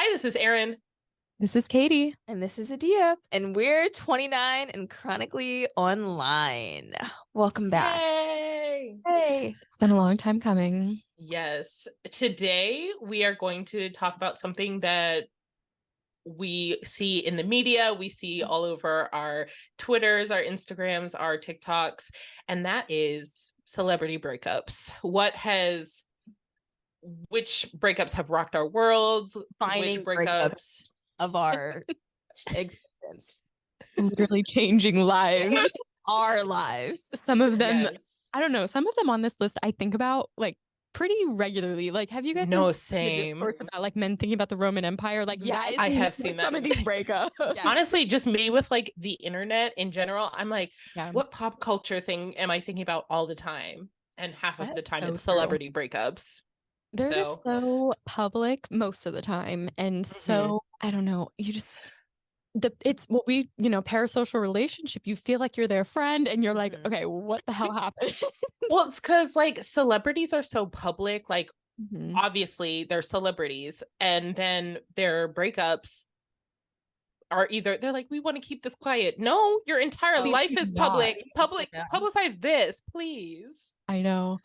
Hi, this is Erin. This is Katie. And this is Adia. And we're 29 and chronically online. Welcome back. Yay! Hey. It's been a long time coming. Yes. Today we are going to talk about something that we see in the media, we see all over our Twitters, our Instagrams, our TikToks, and that is celebrity breakups. Which breakups have rocked our worlds? Finding which breakups of our existence. Literally changing lives. Our lives. Some of them, Yes. I don't know, some of them on this list I think about like pretty regularly. Like, have you guys No, been same. the discourse about like men thinking about the Roman Empire? Like, Yes, I have seen that. Some of these breakups. Yes. Honestly, just me with like the internet in general, I'm like, Yeah. what pop culture thing am I thinking about all the time? And half of the time so it's true. celebrity breakups. They're just so public most of the time. And so, I don't know, it's what we, parasocial relationship. You feel like you're their friend and you're like, okay, what the hell happened? Well, it's because like celebrities are so public, like Mhm. obviously they're celebrities, and then their breakups are either they're like, we want to keep this quiet. No, your entire life is public. Publicize this, please. I know.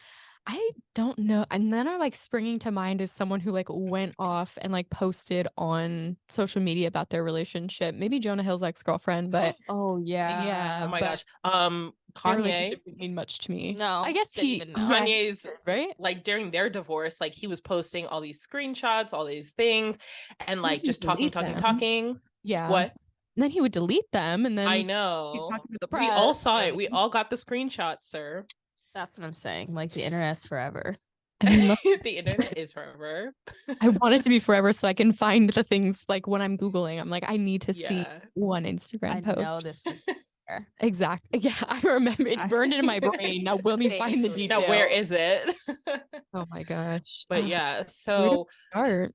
I don't know. And then are like springing to mind is someone who like went off and like posted on social media about their relationship. Maybe Jonah Hill's ex-girlfriend, but oh my gosh. Their relationship Kanye didn't mean much to me. No, I guess Kanye's right, like during their divorce, like he was posting all these screenshots, all these things, and like just talking. Yeah. What? And then he would delete them, and then I know he's talking to the press. We all saw it. We all got the screenshots, sir. That's what I'm saying. Like the internet's forever. I mean, the internet is forever. I want it to be forever so I can find the things like when I'm Googling. I'm like, I need to see one Instagram post. I know this. Exactly. Yeah, I remember. It's burned into my brain. Now, will me find the detail? Now, where is it? Oh my gosh. But yeah, so start.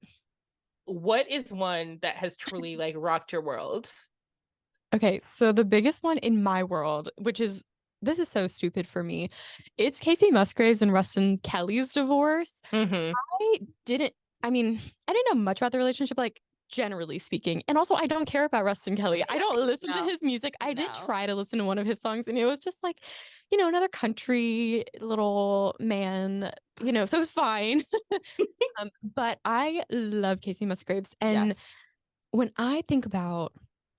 What is one that has truly like rocked your world? Okay, so the biggest one in my world, this is so stupid for me. It's Kacey Musgraves and Rustin Kelly's divorce. I didn't know much about the relationship, like generally speaking. And also I don't care about Rustin Kelly. I don't listen to his music. I did try to listen to one of his songs and it was just like, another country little man, so it was fine. But I love Kacey Musgraves. And when I think about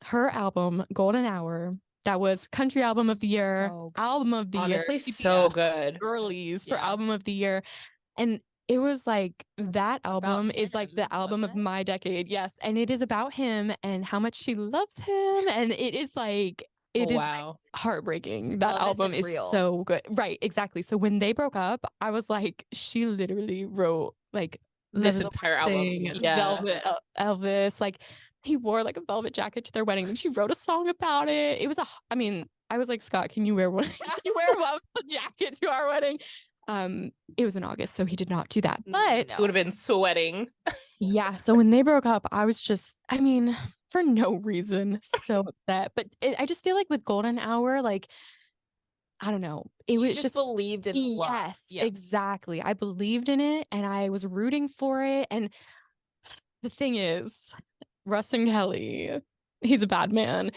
her album, Golden Hour, that was country album of the year, album of the year. Honestly, so good. Girlies for album of the year. And it was like that album is like the album of my decade. Yes. And it is about him and how much she loves him. And it is like, it is heartbreaking. That album is so good. Right. Exactly. So when they broke up, I was like, she literally wrote like this entire album. Velvet Elvis. Like he wore like a velvet jacket to their wedding and she wrote a song about it. It was I was like, Scott, can you wear one? Can you wear a velvet jacket to our wedding? It was in August, so he did not do that. But it would have been sweating. Yeah. So when they broke up, I was just, for no reason, so upset. But I just feel like with Golden Hour, like, I don't know. It was just believed in love. Yes, exactly. I believed in it and I was rooting for it. And the thing is, Rustin Kelly, he's a bad man.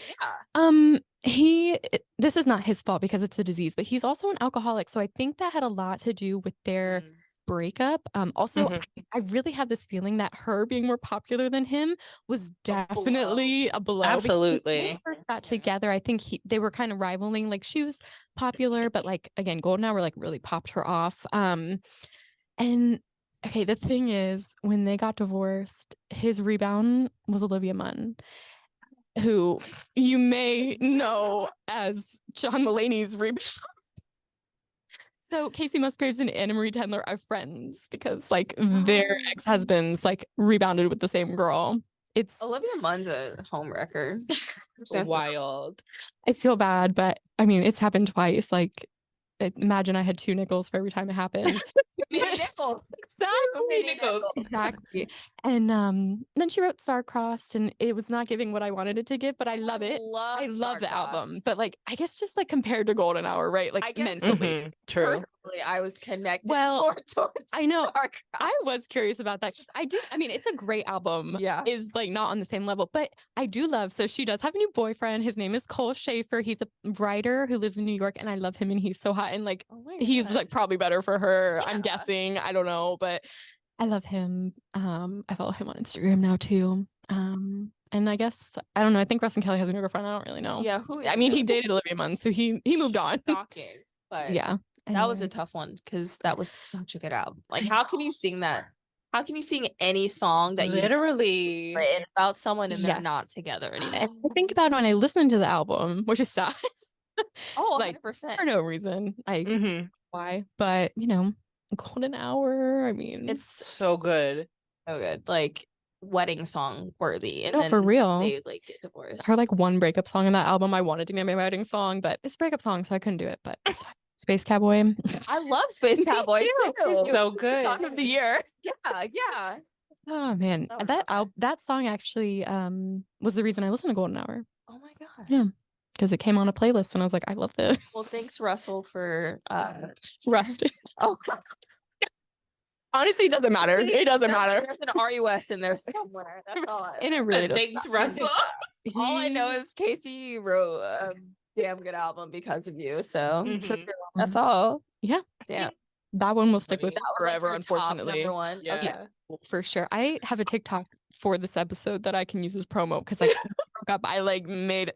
This is not his fault because it's a disease, but he's also an alcoholic. So I think that had a lot to do with their breakup. Also, I really have this feeling that her being more popular than him was definitely a blow. Absolutely. When they first got together, I think they were kind of rivaling. Like she was popular, but like again, Golden Hour like really popped her off. And okay, the thing is, when they got divorced, his rebound was Olivia Munn, who you may know as John Mulaney's rebound. So Kacey Musgraves and Anna Marie Tendler are friends because like their ex-husbands like rebounded with the same girl. It's Olivia Munn's a home record. Wild. I feel bad, but it's happened twice. Like imagine I had 2 nickels for every time it happened. Nichols. Exactly. Nichols. Exactly. And then she wrote Star-Crossed, and it was not giving what I wanted it to give, but I love it. I love the album. But like, I guess just like compared to Golden Hour, right? Like I guess mentally. True. Personally, I was connected Well, more towards I know. Star-Crossed. I was curious about that. I mean, it's a great album. Yeah. Is like not on the same level, but I do love. So she does have a new boyfriend. His name is Cole Schaefer. He's a writer who lives in New York, and I love him, and he's so hot. And like, he's like probably better for her. Yeah. I'm guessing. I don't know, but I love him. I follow him on Instagram now too. And I guess I don't know. I think Russ and Kelly has a new girlfriend. I don't really know. Yeah, who? I mean, he dated Olivia Munn, so he moved on. Shocking, but Yeah, that was a anyway. tough one because that was such a good album. Like, how can you sing that? How can you sing any song that you Literally. written about someone and they're Yes. not together anymore? And I think about it when I listen to the album, which is sad. Oh, like 100%. for no reason. I Mhm. why, but you know, Golden Hour. I mean, It's So good. so good, like wedding song worthy. And no, then for real. they like get divorced. Her like one breakup song in that album. I wanted to be my wedding song, but it's a breakup song, so I couldn't do it. But it's fine. Space Cowboy. I love Space Me Cowboy too. too. So good. Song of the year. Yeah. Oh man, That was that fun. that song actually was the reason I listened to Golden Hour. Oh my god. Yeah, because it came on a playlist, and I was like, I love this. Well, thanks Russell for Rusted. oh Honestly, it doesn't matter. It doesn't matter. There's an RUS in there somewhere. That's all. And it really does. Thanks, Russell. All I know is Casey wrote a damn good album because of you. So Mhm. that's all. Yeah. Damn. That one will stick with That me was, like, forever, your top unfortunately. number one. Yeah. Okay. For sure. I have a TikTok for this episode that I can use as promo because I broke up. I like made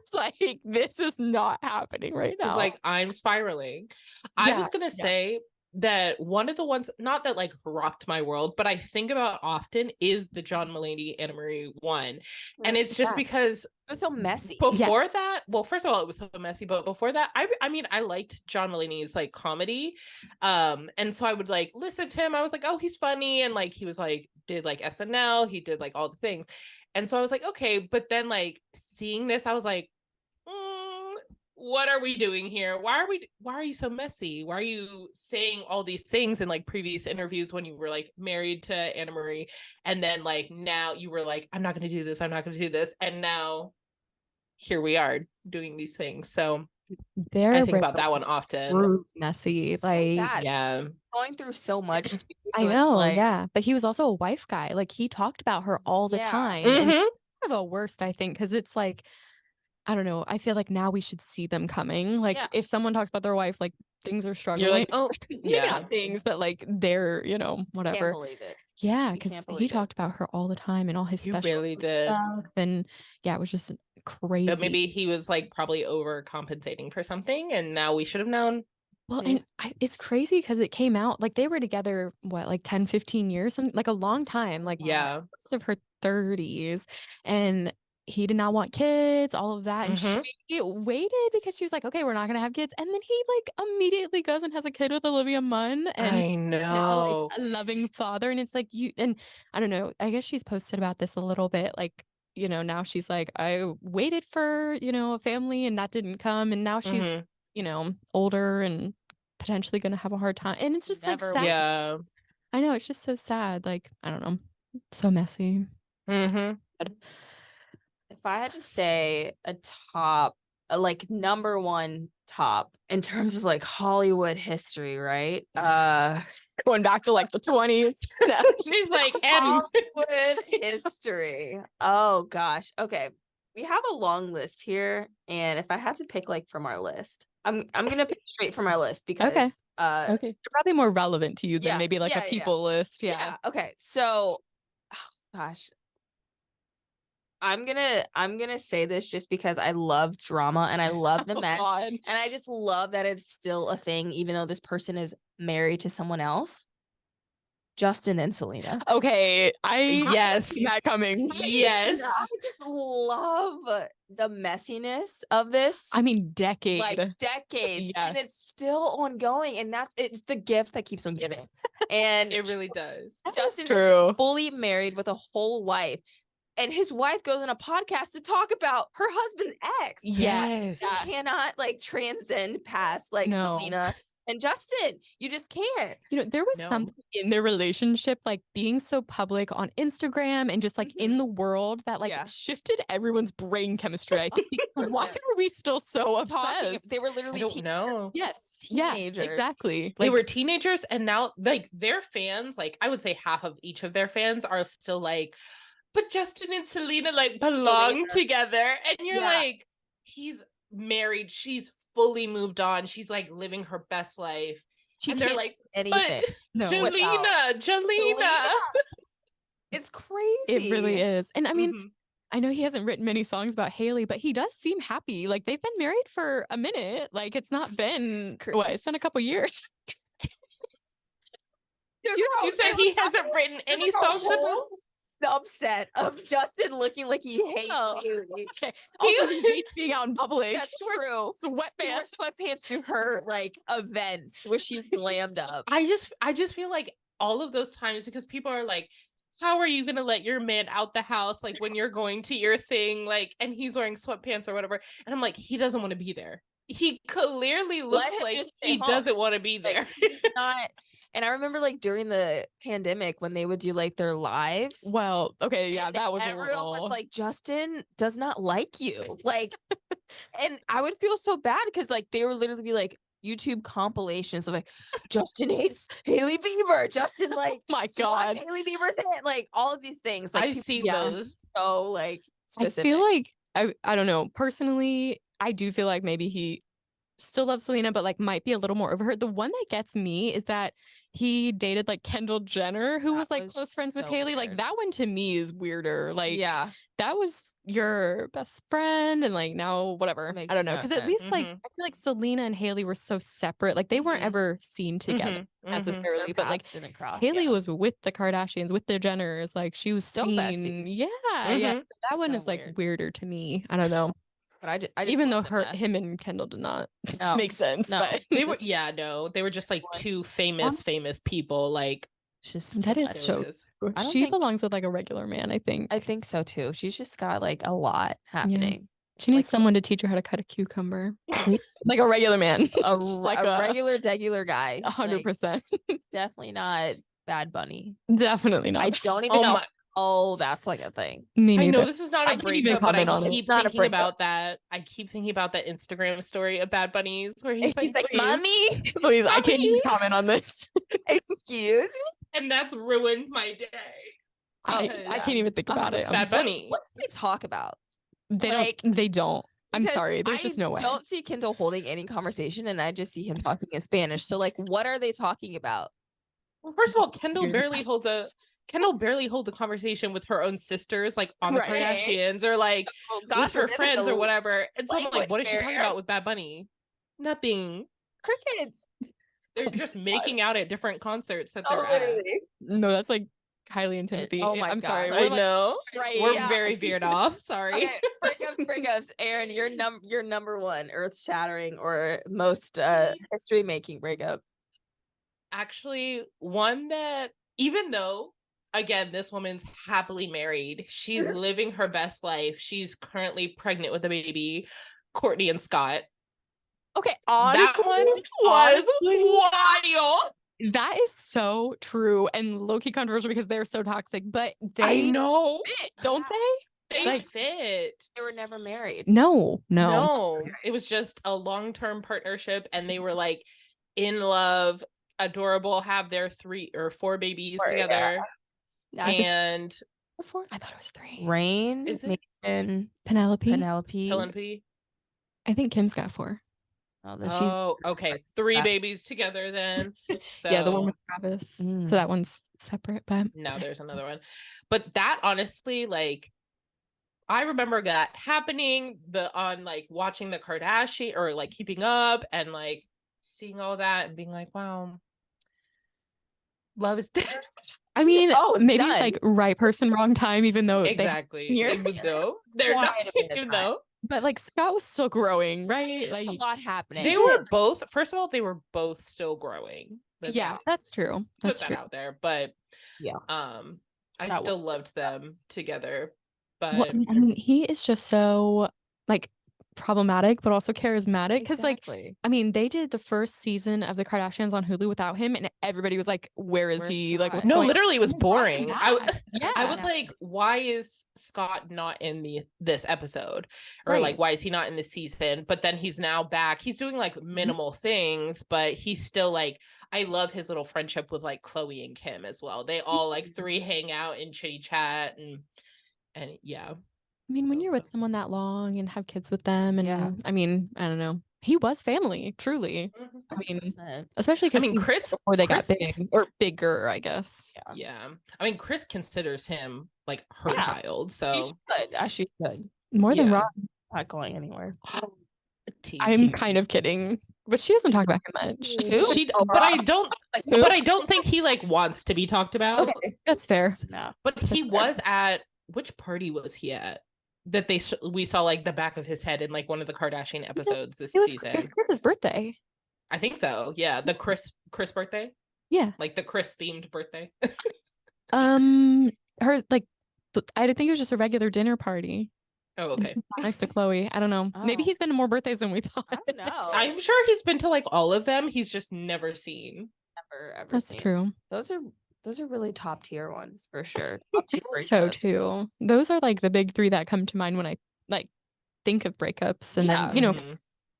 it's like this is not happening right now. It's like I'm spiraling. I was gonna say that one of the ones, not that like rocked my world, but I think about often is the John Mulaney Anna Marie one. And it's just because It was so messy. before that, well, first of all, it was so messy, but before that, I mean, I liked John Mulaney's like comedy. And so I would like listen to him. I was like, oh, he's funny. And like he was like did like SNL, he did like all the things. And so I was like, okay, but then like seeing this, I was like, what are we doing here? Why are you so messy? Why are you saying all these things in like previous interviews when you were like married to Anna Marie? And then like now you were like, I'm not gonna do this, I'm not gonna do this. And now here we are doing these things. So I think about that one often. Messy. So Like bad. Yeah. Going through so much. Too, so I it's know, like, yeah. But he was also a wife guy. Like he talked about her all the Yeah. time. And Mhm. they're the worst, I think, because it's like, I don't know. I feel like now we should see them coming. Like Yeah. if someone talks about their wife, like things are struggling. You're like, oh, Maybe yeah. not things, but like they're, you know, Can't whatever. believe it. Yeah, You because can't he believe it. talked about her all the time and all his He special really did. stuff. And yeah, it was just crazy. But maybe he was like probably overcompensating for something, and now we should have known. Well, See? and it's crazy because it came out like they were together, what, like 10, 15 years, something like a long time, like Yeah. most of her 30s. And he did not want kids, all of that. And Mhm. she waited because she was like, okay, we're not going to have kids. And then he like immediately goes and has a kid with Olivia Munn. And I now know. like a loving father. And it's like and I don't know, I guess she's posted about this a little bit, like, you know, now she's like, I waited for, you know, a family and that didn't come. And now she's, Mhm. you know, older and potentially going to have a hard time. And it's just Never like sad. Yeah. I know, it's just so sad. Like, I don't know. So messy. Mhm. If I had to say a top, like number one top in terms of like Hollywood history, right? Going back to like the 20s. She's like, and Hollywood history. Oh gosh. Okay. We have a long list here, and if I had to pick like from our list, I'm gonna pick straight from our list because Okay. okay. They're probably more relevant to you than Yeah, maybe like yeah, a yeah. people list. Yeah. Okay. So gosh. I'm gonna say this just because I love drama and I love the Oh, mess. God. And I just love that it's still a thing, even though this person is married to someone else. Justin and Selena. Okay. I Yes. see that coming. Yes. I just love the messiness of this. I mean, decade. Like decades. Yeah. And it's still ongoing. And it's the gift that keeps on giving. And It really does. Justin is true. fully married with a whole wife. And his wife goes on a podcast to talk about her husband's ex. Yes. He cannot like transcend past like No. Selena and Justin. You just can't. You know, there was No. something in their relationship, like being so public on Instagram and just like in the world that like Yeah. shifted everyone's brain chemistry. I think. Why 100%. are we still so Talking. obsessed? They were I literally don't know. Yes. teenagers. Yeah, exactly. They Like, were teenagers, and now like their fans, like I would say half of each of their fans are still like, but Justin and Selena like belong together. And you're like, he's married, she's fully moved on, she's like living her best life. She and can't they're like, do anything. no, Jelena. It's crazy. it really is. And I mean, Mhm. I know he hasn't written many songs about Haley, but he does seem happy. Like they've been married for a minute. Like it's not been what? It's been a couple years. You said he hasn't written any songs about. Subset of Justin looking like he hates Oh. Haley. Okay. Also, he hates being out in public. That's true. He wears sweatpants to her like events where she's glammed up. I just feel like all of those times, because people are like, how are you gonna let your man out the house like when you're going to your thing, like, and he's wearing sweatpants or whatever, and I'm like, he doesn't want to be there. He clearly looks him like just stay he home. doesn't want to be there. Like, he's not. And I remember like during the pandemic when they would do like their lives. Well, okay, yeah, and that was everyone was little... like, Justin does not like you. Like, and I would feel so bad because like they would literally be like YouTube compilations of like Justin hates Haley Bieber. Justin like my swat God, Haley Bieber's hit. Like all of these things. Like I've people seen are those. so like specific. I feel like I don't know. Personally, I do feel like maybe he still loves Selena, but like might be a little more over her. The one that gets me is that he dated like Kendall Jenner, who was like close friends with so Haley. Like weird. that one to me is weirder. Like yeah, that was your best friend, and like now whatever. Makes I don't know, no because at sense. least like Mhm. I feel like Selena and Haley were so separate. Like they weren't Mhm. ever seen together Mhm. necessarily, their but like paths didn't cross. Haley yeah. was with the Kardashians, with the Jenners. Like she was Still seen. besties. Yeah, yeah. Mhm. That one So is like weird. weirder to me. I don't know. But I just Even though love the him mess. and Kendall did not No, make sense, no. but They were they were just like two famous people. Like It's just that too is much. so. I don't She think- belongs with like a regular man, I think. I think so too. She's just got like a lot happening. She needs like- someone to teach her how to cut a cucumber, like a regular man, A, Just like like a regular guy. 100%. Like, definitely not Bad Bunny. Definitely not. I don't even Oh know. my- Oh, that's like a thing. Me I know neither. this is not I a can't even breakup, but I comment on it. keep Not a thinking breakup. about that. I keep thinking about that Instagram story of Bad Bunny's where he's He's like, like, mommy, Please, I can't even Mommy. comment on this. excuse me. and that's ruined my day. I Because can't even think about it. Bad Bunny. What do they talk about? They like- don't. They don't. I'm Because sorry. There's just no way. I don't see Kendall holding any conversation, and I just see him talking in Spanish. So, like, what are they talking about? Well, first of all, Kendall Yours. barely holds a conversation with her own sisters, like on the Right. Kardashians or like Oh, God with her forbid friends the or whatever. And so I'm like, language what is she talking barrier. about with Bad Bunny? Nothing. Crickets. They're just making out at different concerts that Oh, they're at. literally. No, that's like Kylie and Timothy. oh my I'm sorry. gosh. I We're like, know. Right, We're yeah. very veered off. Sorry. Okay, breakups. Aaron, your number one earth shattering or most history making breakup. Actually, one that even though again this woman's happily married, she's living her best life, she's currently pregnant with a baby, Courtney and Scott. Okay, That one was wild. that is so true and low-key controversial because they're so toxic, but I they know. fit. don't they? They Like- fit. They were never married. No. No, it was just a long-term partnership and they were like in love, adorable, have their 3 or 4 babies Four, yeah. together. That's And Before I thought it was 3. Rain, Is it? Mason, Penelope. Penelope. Helen P. I think Kim's got 4. Oh, then she's Oh, okay. 3 that. babies together then. So Yeah, the one with Travis. Mm. So that one's separate, but now there's another one. But that honestly, like, I remember that happening on like watching the Kardashian or like keeping up and like seeing all that and being like, wow, love is dead. I mean, Oh, it's maybe done. like right person, wrong time, even though Exactly. You're- Even though they're Quite not, a bit of even time. though but like Scott was still growing, right? There's Like a lot happening. they were both, first of all, they were both still growing. Let's yeah, that's true. put That's that true. out there. But Yeah. I That still loved them together. But Well, I mean, he is just so like problematic but also charismatic, because Exactly. I mean, they did the first season of the Kardashians on Hulu without him, and everybody was like, where is Where's he? Like, Scott? what's No, going literally it was on? Brought him boring. back. I was like, why is Scott not in this episode? Or Right. like, why is he not in this season? But then he's now back. He's doing like minimal things, but he's still like, I love his little friendship with like Chloe and Kim as well. They all like three hang out and chitty chat and yeah. I mean, when So you're with someone that long and have kids with them, and Yeah. I mean, I don't know, he was family, truly. Mhm. I mean, 100%. especially I because mean, Chris before they got Chris- big or bigger, I guess. Yeah. I mean, Chris considers him like her Yeah. child. So Good. Actually, good. More than Yeah. Rob. Not going anywhere. tea. I'm kind of kidding, but she doesn't talk about him much. Who? She, Oh, but I Rob. don't, Who? but I don't think he like wants to be talked about. Okay, that's fair. No. But he That's fair. was at which party was he at? That we saw like the back of his head in like one of the Kardashian episodes this It was season. Chris's birthday. I think so. Yeah, the Chris birthday, Yeah. like the Chris themed birthday. Her like, I think it was just a regular dinner party. Oh, okay. Nice to Chloe. I don't know. Maybe Oh. he's been to more birthdays than we thought. I don't know. I'm sure he's been to like all of them. He's just never seen. ever That's seen. true. Those are really top tier ones for sure. Top tier So breakups. too. Those are like the big three that come to mind when I like think of breakups, and Yeah. then you know Mhm.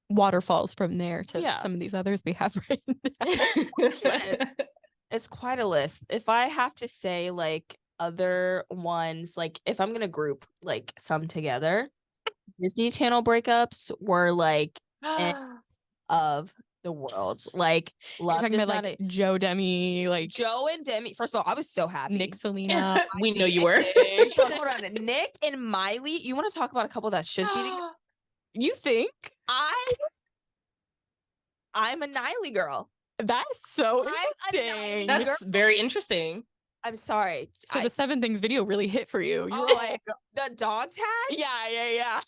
waterfalls from there to Yeah. some of these others we have written down. It's quite a list. If I have to say like other ones, like if I'm gonna group like some together, Disney Channel breakups were like end of the world. Like You're love talking does about not like Joe Demi, like Joe and Demi. First of all, I was so happy. Nick Selena. We know you were. So, hold on, Nick and Miley. You want to talk about a couple that should be together? You think? I'm a Miley girl. That's so I'm a interesting. nine- That's very interesting. I'm sorry. So the 7 Things video really hit for you. You were Oh, like, the dog tag. yeah.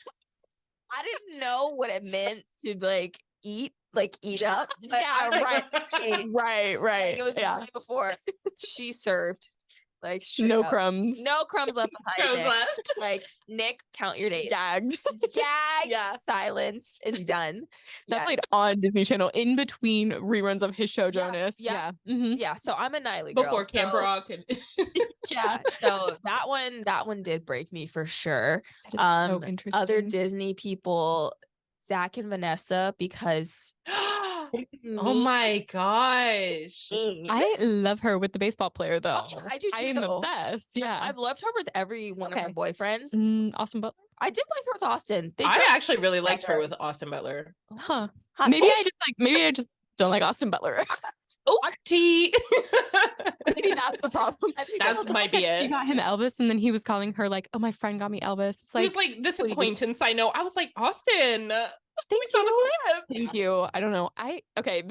I didn't know what it meant to like eat up. But I was Yeah, like, okay. right. Like, it was yeah. right before she served. Like straight No up. crumbs. No crumbs left behind. Rose Nick. left. Like Nick, count your days. Gagged. Gagged, Yeah. silenced, and done. That played Yes. on Disney Channel in between reruns of his show, Jonas. yeah. Mhm. Yeah, so I'm a Miley girl. Before Camp so- Rock and Yeah, so that one did break me for sure. That is so interesting. Other Disney people, Zach and Vanessa, because oh my gosh. I love her with the baseball player though. Oh, I do I am too. obsessed. Yeah. I've loved her with every one of her Okay. boyfriends. Austin Butler. I did like her with Austin. They I just- actually really liked her together. with Austin Butler. Huh. Hot Maybe take. maybe I just don't like Austin Butler. Oh, tea. Maybe that's the problem. That might be She it. got him Elvis, and then he was calling her like, "Oh, my friend got me Elvis." It's He was like this please. acquaintance I know. I was like, Austin, we Thank saw the you. clips. Thank you. I don't know. This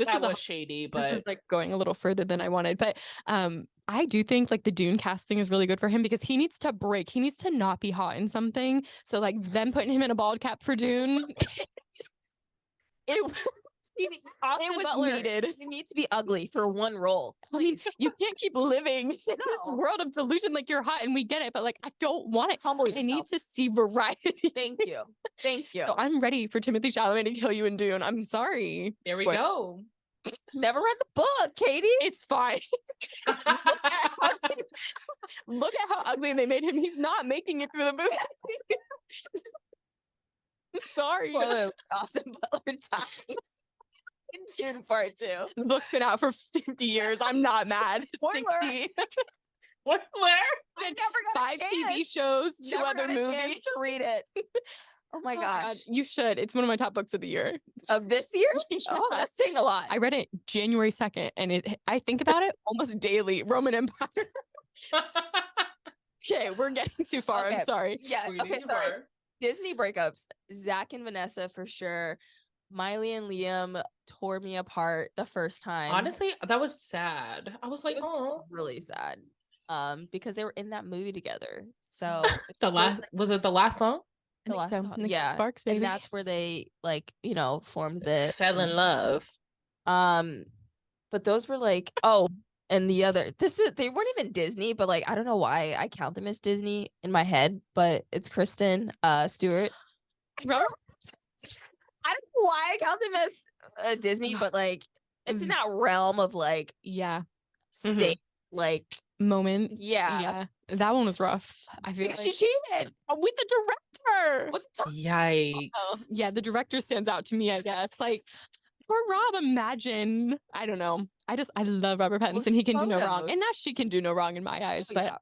That is a was shady, this but is like going a little further than I wanted, but I do think like the Dune casting is really good for him because he needs to break. He needs to not be hot in something. So like them putting him in a bald cap for Dune, Austin was Butler, needed. you need to be ugly for one role. I mean, Please. you can't keep living in this No. world of delusion. Like you're hot and we get it, but like I don't want it. Humble I need yourself. to see variety. Thank you. Thank you. So I'm ready for Timothy Chalamet to kill you in Dune. I'm sorry. there we Spoiler. go. Never read the book, Katie. It's fine. Look at how ugly they made him. He's not making it through the movie. I'm sorry. Spoiler, Austin Butler died in June Part 2. The book's been out for 50 years. I'm not mad. Spoiler. 60. Where? I never got 5 a TV chance. shows, 2 Never other got a movies. chance to read it. Oh my Oh God, gosh. you should. It's one of my top books of the year. Of this year? Oh, Yeah. that's saying a lot. I read it January 2nd, and I think about it almost daily. Roman Empire. Okay, we're getting too far. Okay. I'm sorry. Yeah. We're getting Okay, too sorry. far. Disney breakups. Zach and Vanessa for sure. Miley and Liam tore me apart the first time. Honestly, that was sad. I was like, It was oh, really sad. Because they were in that movie together. So the last was it the last song? I think so. song- Nick yeah. Sparks, baby. And that's where they like, formed the Fell in love. But those were like, and the other they weren't even Disney, but like I don't know why I count them as Disney in my head, but it's Kristen Stewart. Remember? why I count them as Disney, but like it's in that realm of like Yeah. state, like Moment. yeah. That one was rough. I feel Because like she cheated with the director. with the Yikes. Yeah, the director stands out to me, I guess. Like, poor Rob, imagine. I don't know. I love Robert Pattinson. He can do no wrong. And now she can do no wrong in my eyes. Oh, But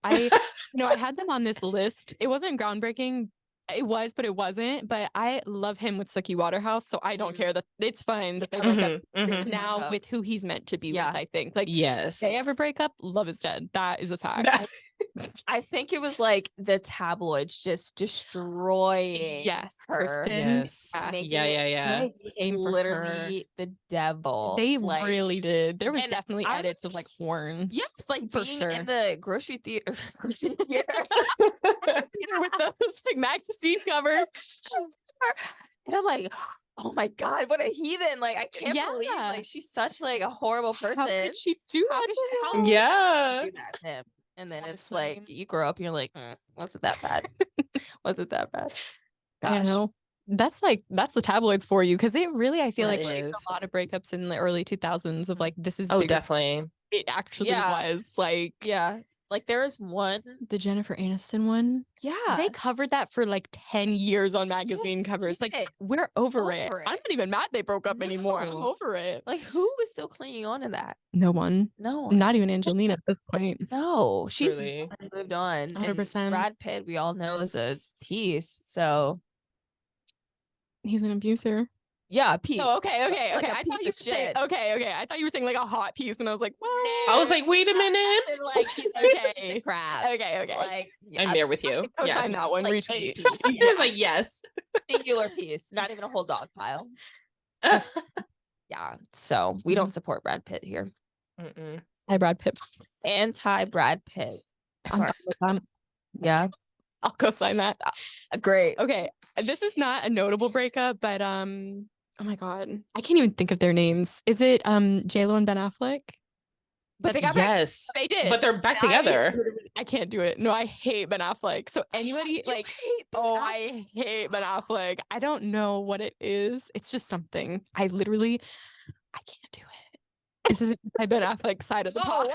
yeah. I had them on this list. It wasn't groundbreaking. It was, but it wasn't. But I love him with Suki Waterhouse. So I don't care that it's fine that they break up now with who he's meant to be with, I think. Like, yes. they ever break up, love is dead. That is a fact. I think it was like the tabloids just destroying her. Kristen. Yes. Making Yeah. it Aim for literally the devil. They like, really did. There was and definitely I edits of like horns. yes, like for being sure. in the grocery theater with those like magazine covers. and I'm like, oh my god, what a heathen! Like I can't believe Yeah. like she's such like a horrible person. How could she do How that could to she- him? how- Yeah. do that to him? And then it's Honestly. like you grow up, you're like, was it that bad? Was it that bad? I Gosh. know. That's the tabloids for you, because it really, I feel That like shaped is. a lot of breakups in the early 2000s of like, this is Oh, bigger. definitely. It actually Yeah. was like Yeah. Like there was one. the Jennifer Aniston one. Yeah. They covered that for like 10 years on magazine Just covers. keep Like, it we're over it. over it. I'm not even mad they broke up anymore. I'm No. over it. Like who was still clinging on to that? No one. No. Not even Angelina at this point. No. She's Truly. moved on. And 100%. Brad Pitt, we all know, is a piece. So He's an abuser. yeah, a piece. Oh, okay. Like a I thought piece you were of saying, shit. okay. I thought you were saying like a hot piece, and I was like, well, I was like, wait a minute. And, like he's Okay. a crap. okay. Like I'm there with you. Co-sign Yes. that one. Like Retweet. I was like, yes. Singular piece, not even a whole dog pile. Yeah. So we don't support Brad Pitt here. Mm-mm. Hi, Brad Pitt. Anti Brad Pitt. Yeah. I'll co-sign that. Great. Okay, this is not a notable breakup, but oh my god, I can't even think of their names. Is it J-Lo and Ben Affleck? But they got back. Yes. They did, But they're back together. I can't do it. No, I hate Ben Affleck. So anybody like, I hate Ben Affleck. I don't know what it is. It's just something. I can't do it. This is my Ben Affleck side of the pod.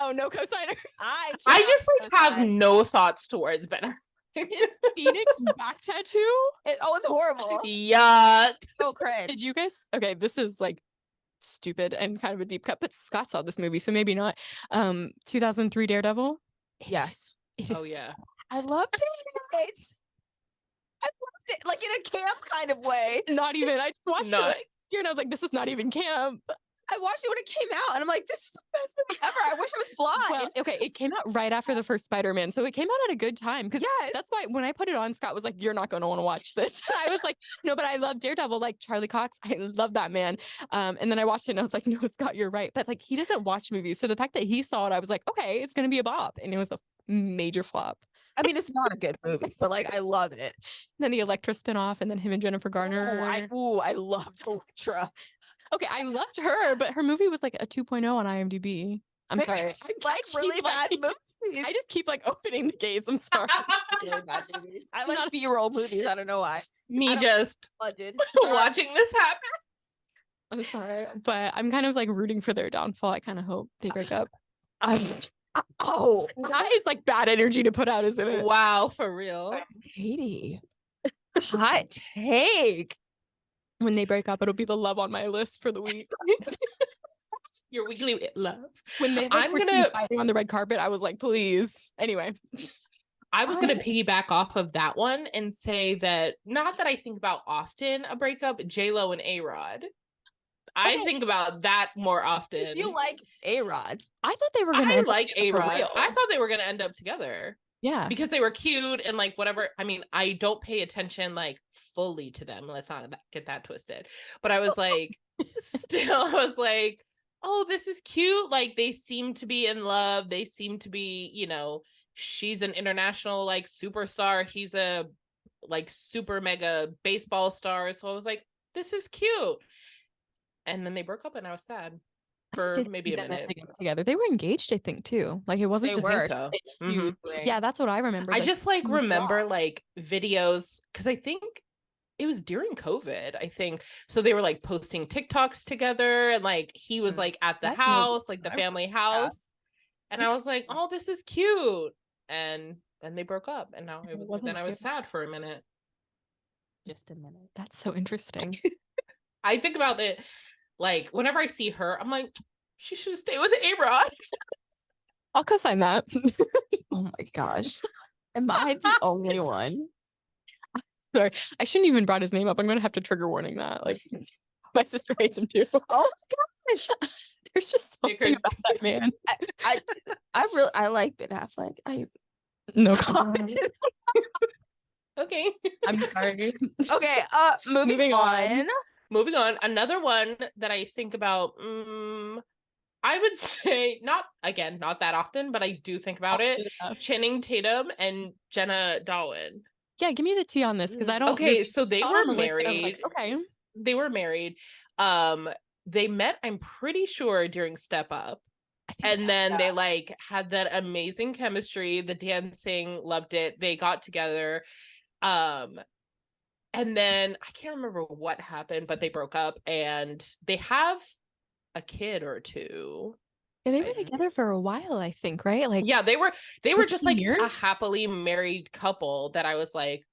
Oh, no cosigner. I just like have no thoughts towards Ben. His Phoenix back tattoo. It's horrible. Yuck. So cringe. Did you guys? Okay, this is like stupid and kind of a deep cut, but Scott saw this movie, so maybe not. 2003 Daredevil. Yes. It is Oh yeah. I loved it. I loved it. Like in a camp kind of way. not even. I just watched it No. like here, and I was like, this is not even camp. I watched it when it came out and I'm like, this is the best movie ever. I wish it was blind. Well, okay, it came out right after the first Spider-Man, so it came out at a good time. Because Yes. that's why when I put it on, Scott was like, "You're not going to want to watch this." And I was like, "No, but I love Daredevil, like Charlie Cox. I love that man." And then I watched it and I was like, "No, Scott, you're right." But like, he doesn't watch movies, so the fact that he saw it, I was like, "Okay, it's going to be a bop," and it was a major flop. I mean, it's not a good movie, but like I loved it. Then the Elektra spinoff, and then him and Jennifer Garner. I loved Elektra. Okay, I loved her, but her movie was like a 2.0 on IMDb. I'm sorry. I like really bad movies. I just keep like opening the gates. I'm sorry. Really bad movies. I like B-roll movies. I don't know why. Me I don't- just Budget. watching this happen. I'm sorry, but I'm kind of like rooting for their downfall. I kind of hope they break up. Oh, That is like bad energy to put out, isn't it? Wow, for real. Katie. Hot take. When they break up, it'll be the love on my list for the week. Your weekly love. When they I'm were seen gonna- fighting on the red carpet, I was like, please. Anyway, I was gonna piggyback off of that one and say that not that I think about often a breakup, J-Lo and A-Rod. I Okay. think about that more often. You like A-Rod. I thought they were gonna. I end up like together for A-Rod. real. I thought they were gonna end up together Yeah. because they were cute and like whatever. I mean, I don't pay attention like fully to them. Let's not get that twisted. But I was like, still, I was like, oh, this is cute. Like they seem to be in love. They seem to be, you know, she's an international like superstar. He's a like super mega baseball star. So I was like, this is cute. And then they broke up and I was sad for Did maybe a them minute. to get together. They were engaged, I think, too. Like it wasn't They just I were. think so. Mhm. Yeah, that's what I remember. I like, just like oh, remember wow. like videos because I think it was during COVID, I think. So they were like posting TikToks together, and like he was like at the house, like the family house. And I was like, oh, this is cute. And then they broke up, and now I was sad for a minute. Just a minute. That's so interesting. I think about it, like whenever I see her, I'm like, she should stay with A-Rod. I'll co-sign that. Oh my gosh. Am I the only one? Sorry, I shouldn't even brought his name up. I'm gonna have to trigger warning that. Like, my sister hates him too. Oh my gosh. There's just something about that man. I like Ben Affleck. No comment. Okay. I'm sorry. Okay, moving on. Moving on. Another one that I think about, I would say not that often, but I do think about it. Channing Tatum and Jenna Dahlin. Yeah, give me the tea on this, because I don't. Okay, so they were married. Like, okay. They were married. They met, I'm pretty sure, during Step Up. And then they like had that amazing chemistry, the dancing, loved it. They got together. And then I can't remember what happened, but they broke up, and they have a kid or two. Yeah, they were together for a while, I think, right? Like, yeah, they were just like years? a happily married couple that I was like,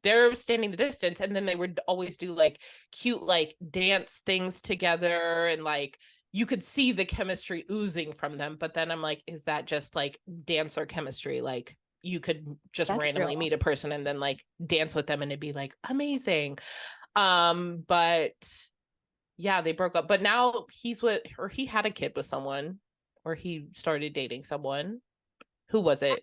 they're standing the distance. And then they would always do like cute like dance things together, and like you could see the chemistry oozing from them. But then I'm like, is that just like dancer chemistry? Like you could just randomly meet a person and then like dance with them and it'd be like amazing. But yeah, they broke up. But now he's with, or he had a kid with someone, or he started dating someone. Who was it?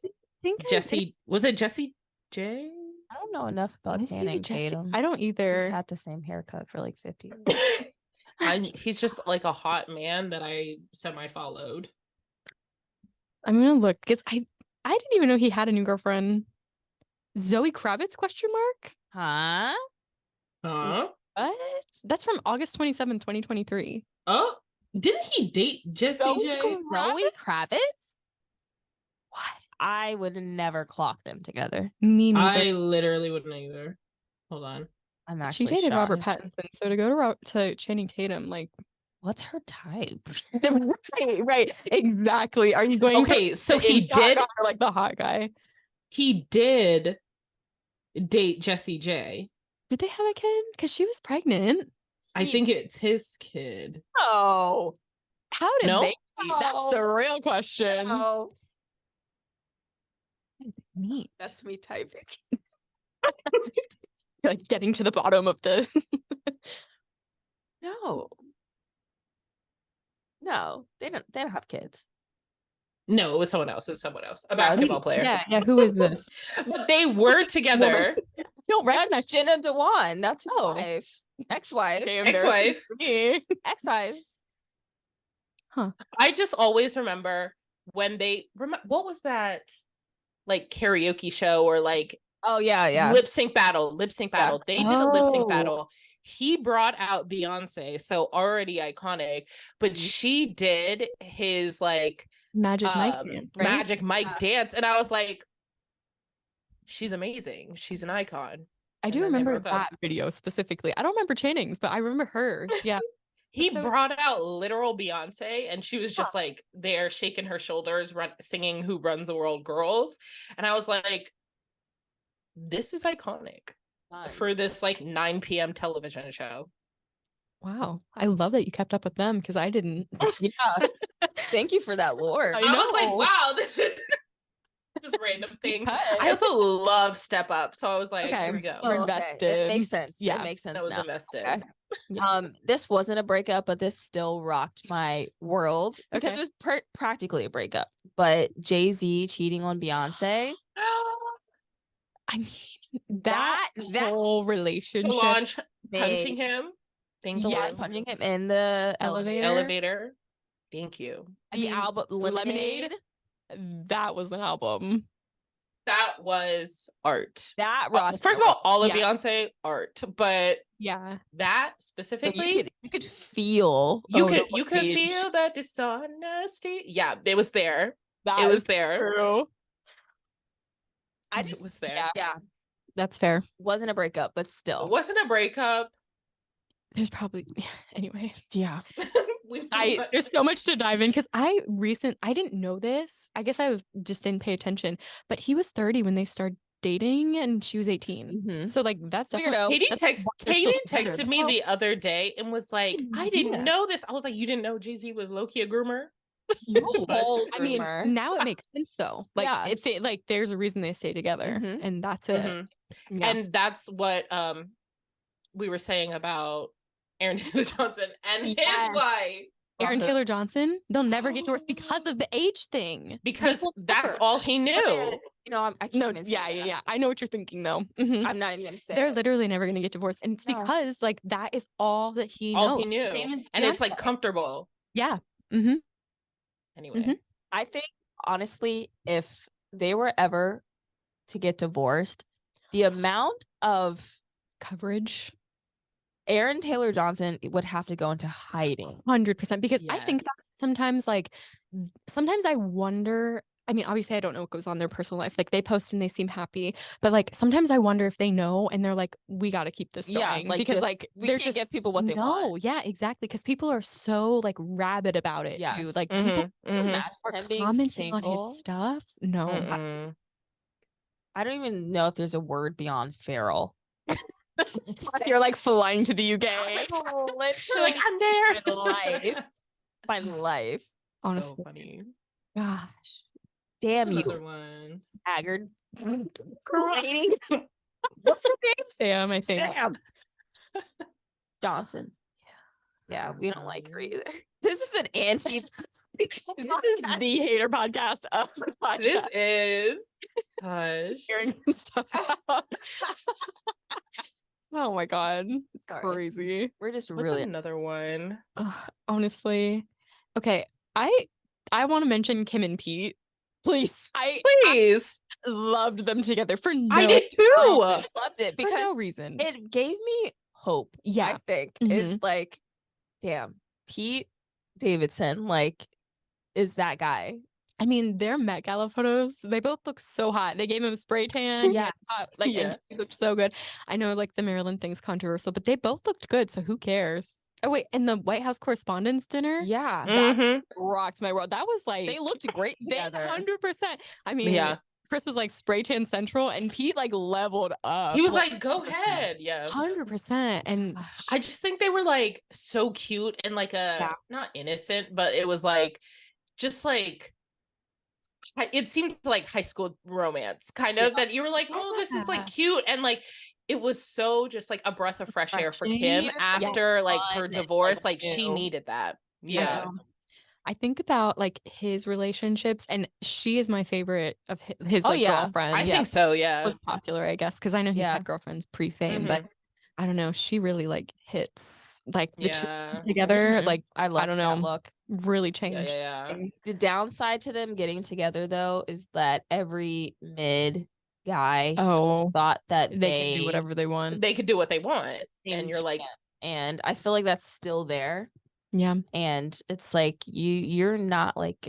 Jesse. Was it Jessie J? I don't know enough about Channing Tatum. I don't either. He's had the same haircut for like 50 years. He's just like a hot man that I semi-followed. I'm gonna look, because I didn't even know he had a new girlfriend. Zoe Kravitz ? Huh? What? That's from August 27, 2023. Oh, didn't he date Jessie J? Zoe Kravitz? What? I would never clock them together. Me neither. I literally wouldn't either. Hold on. I'm actually She dated shocked. Robert Pattinson, so to go to Channing Tatum, like, what's her type? right, exactly. Are you going? Okay, so he did like the hot guy. He did date Jessie J. Did they have a kid? Because she was pregnant. I think it's his kid. Oh, how did they meet? That's the real question. No. Neat. That's me typing. Like getting to the bottom of this. No, they don't have kids. No, it was someone else. A basketball player. Yeah. Who is this? But they were together. Don't recognize. That's Jenna Dewan. That's his wife. Ex-wife. Ex-wife. Huh. I just always remember when they what was that like karaoke show or like lip sync battle. They did a lip sync battle. He brought out Beyonce, so already iconic, but she did his like Magic Mike dance, right? Magic Mike dance, and I was like, she's amazing. She's an icon. I do remember that video specifically. I don't remember Channing's, but I remember hers. Yeah. He brought out literal Beyonce, and she was just like there shaking her shoulders, singing Who Runs the World Girls. And I was like, this is iconic for this like 9 p.m. television show. Wow. I love that you kept up with them, because I didn't. Yeah. Thank you for that lore. I was like, wow, this is just random things. I also love Step Up, so I was like, here we go. We're invested. It makes sense. Yeah. It makes sense. I was now. invested. Okay. This wasn't a breakup, but this still rocked my world because it was practically a breakup. But Jay-Z cheating on Beyonce. I mean, that whole relationship. Solange punching him. Punching him in the elevator. Thank you. The album Lemonade. That was an album. That was art. That rocked. First of all of Beyonce art, but that specifically, but you could feel. You could feel that dishonesty. Yeah, it was there. It was there. True. It was there. Yeah. That's fair. Wasn't a breakup, but It still. wasn't a breakup. There's probably anyway. Yeah. There's so much to dive in because I didn't know this. I guess I just didn't pay attention. But he was 30 when they started dating, and she was 18. Mhm. So like that's definitely Weirdo. Katie texted me the other day and was like, I didn't Yeah. know this. I was like, you didn't know Jay-Z was low-key a groomer? Whole I mean, rumor. now it makes sense though. Like Yeah. if it like there's a reason they stay together, Mhm. and that's it. Mhm. Yeah. And that's what we were saying about Aaron Taylor Johnson and his Yes. wife. Aaron Taylor Johnson, they'll never get divorced because of the age thing. Because They will that's never. all he knew. You know, I can't No, even say yeah. that. I know what you're thinking though. Mhm. I'm not even gonna say They're it. literally never gonna get divorced, and it's No. because like that is all that he All knows. he knew. Same as And it's like Beyonce. comfortable. Yeah. Mm-hmm. Anyway. Mhm. I think honestly, if they were ever to get divorced, the amount of Coverage. Aaron Taylor Johnson would have to go into hiding. 100%. Because I Yeah. think that sometimes I wonder. I mean, obviously I don't know what goes on in their personal life. Like they post and they seem happy, but like sometimes I wonder if they know and they're like, we got to keep this Yeah, going like, because just- like we there's can't just give people what they want. Yeah, exactly. Because people are so like rabid about it too. Yes. Like people Mhm, mhm. Imagine are him being commenting on single. his stuff. No, Mm-mm. I don't even know if there's a word beyond feral. you're like flying to the UK. Literally, You're like, I'm there. my life. My life. So Honestly. funny. Gosh. Damn What's you, another one? haggard. Lady. What's her name? Sam, I think. Sam Johnson. Yeah, we don't like her either. This is an anti. This is the hater podcast of the podcast. This is Hush. Hearing stuff out. Oh my god. It's Sorry. crazy. We're just What's really another one? Honestly. Okay. I want to mention Kim and Pete. Please. I Please. loved them together for no I did too. loved it for no because reason. it gave me hope. Yeah. I think Mhm. it's like, damn, Pete Davidson, like, is that guy? I mean, their Met Gala photos, they both look so hot. They gave him a spray tan. Yes. Like, Yeah. and he looked so good. I know, like, the Maryland thing's controversial, but they both looked good, so who cares? Oh, wait, and the White House Correspondents' Dinner? Yeah, Mhm. Rocked my world. That was like... they looked great They together. 100%. I mean, Yeah. Chris was like spray tan central, and Pete like leveled up. He was like, go ahead. Yeah. 100%. And I just think they were like so cute and like not innocent, but it was like just like it seemed like high school romance kind of that you were like, oh, this is like cute, and like it was so just like a breath of fresh air for Kim Refreshing. after like her Fun, divorce. like, Like she new. needed that. I Yeah. know. I think about like his relationships, and she is my favorite of his Oh, like yeah. girlfriends. I think so. Yeah. Was popular, I guess, because I know he's Yeah. had girlfriends pre-fame, but I don't know. She really like hits like the Yeah. two together. Mhm. Like I love don't that know. look. Really Yeah. changed. Yeah. The downside to them getting together though is that every mid guy Oh, thought that they can do whatever they want. They could do what they want, same and you're like, chance. And I feel like that's still there. Yeah. And it's like you're not like